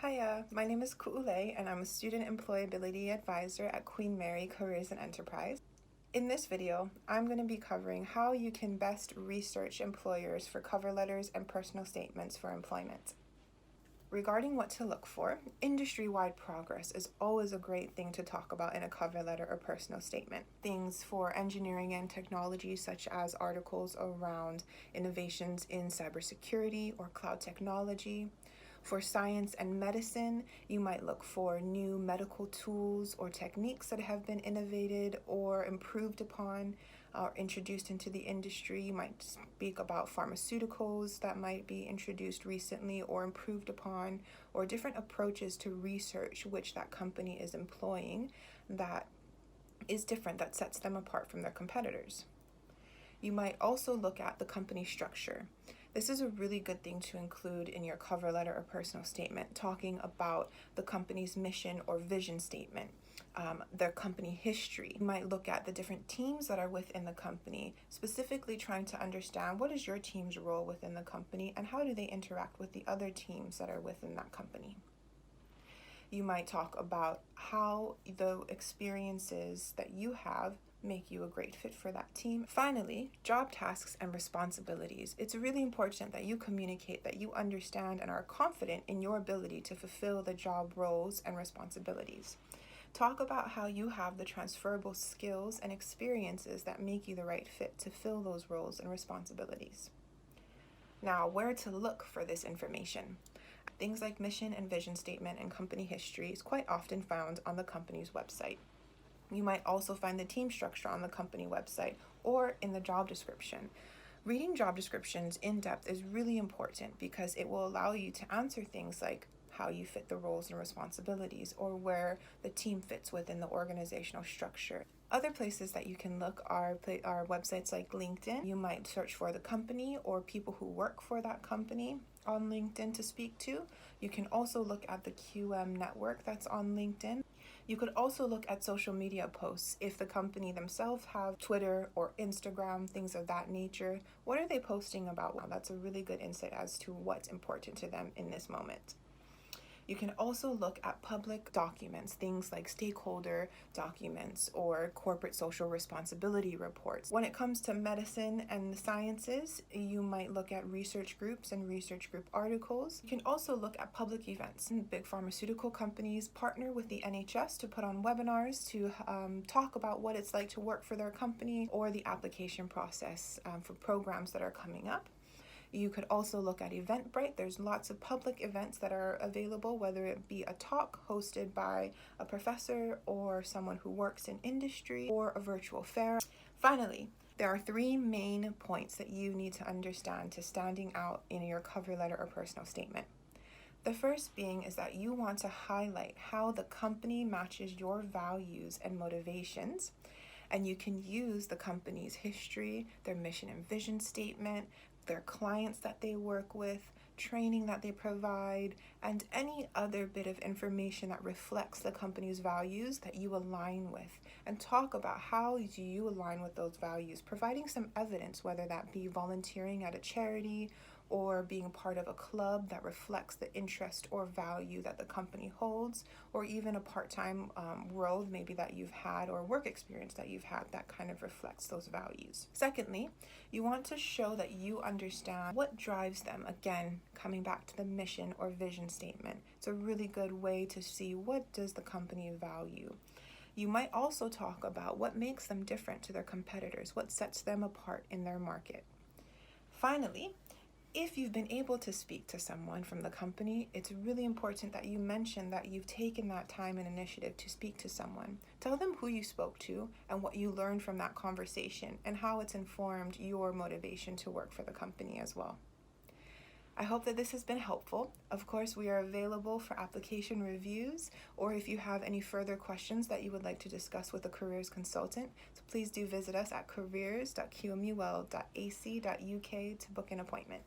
Hiya, my name is Ku'ule and I'm a Student Employability Advisor at Queen Mary Careers and Enterprise. In this video, I'm going to be covering how you can best research employers for cover letters and personal statements for employment. Regarding what to look for, industry-wide progress is always a great thing to talk about in a cover letter or personal statement. Things for engineering and technology, such as articles around innovations in cybersecurity or cloud technology. For science and medicine, you might look for new medical tools or techniques that have been innovated or improved upon or introduced into the industry. You might speak about pharmaceuticals that might be introduced recently or improved upon, or different approaches to research which that company is employing that is different, that sets them apart from their competitors. You might also look at the company structure. This is a really good thing to include in your cover letter or personal statement, talking about the company's mission or vision statement, their company history. You might look at the different teams that are within the company, specifically trying to understand what is your team's role within the company and how do they interact with the other teams that are within that company. You might talk about how the experiences that you have make you a great fit for that team. Finally, job tasks and responsibilities. It's really important that you communicate that you understand and are confident in your ability to fulfill the job roles and responsibilities. Talk about how you have the transferable skills and experiences that make you the right fit to fill those roles and responsibilities. Now, where to look for this information? Things like mission and vision statement and company history is quite often found on the company's website. You might also find the team structure on the company website or in the job description. Reading job descriptions in depth is really important because it will allow you to answer things like how you fit the roles and responsibilities or where the team fits within the organizational structure. Other places that you can look are websites like LinkedIn. You might search for the company or people who work for that company on LinkedIn to speak to. You can also look at the QM network that's on LinkedIn. You could also look at social media posts. If the company themselves have Twitter or Instagram, things of that nature, what are they posting about? Well, that's a really good insight as to what's important to them in this moment. You can also look at public documents, things like stakeholder documents or corporate social responsibility reports. When it comes to medicine and the sciences, you might look at research groups and research group articles. You can also look at public events. Big pharmaceutical companies partner with the NHS to put on webinars to talk about what it's like to work for their company or the application process for programs that are coming up. You could also look at Eventbrite. There's lots of public events that are available, whether it be a talk hosted by a professor or someone who works in industry or a virtual fair. Finally, there are three main points that you need to understand to standing out in your cover letter or personal statement. The first being is that you want to highlight how the company matches your values and motivations. And you can use the company's history, their mission and vision statement, their clients that they work with, training that they provide, and any other bit of information that reflects the company's values that you align with. And talk about how do you align with those values, providing some evidence, whether that be volunteering at a charity or being part of a club that reflects the interest or value that the company holds, or even a part-time role maybe that you've had or work experience that you've had that kind of reflects those values. Secondly, you want to show that you understand what drives them. Again, coming back to the mission or vision statement. It's a really good way to see what does the company value. You might also talk about what makes them different to their competitors, what sets them apart in their market. Finally, if you've been able to speak to someone from the company, it's really important that you mention that you've taken that time and initiative to speak to someone. Tell them who you spoke to and what you learned from that conversation and how it's informed your motivation to work for the company as well. I hope that this has been helpful. Of course, we are available for application reviews, or if you have any further questions that you would like to discuss with a careers consultant, so please do visit us at careers.qmul.ac.uk to book an appointment.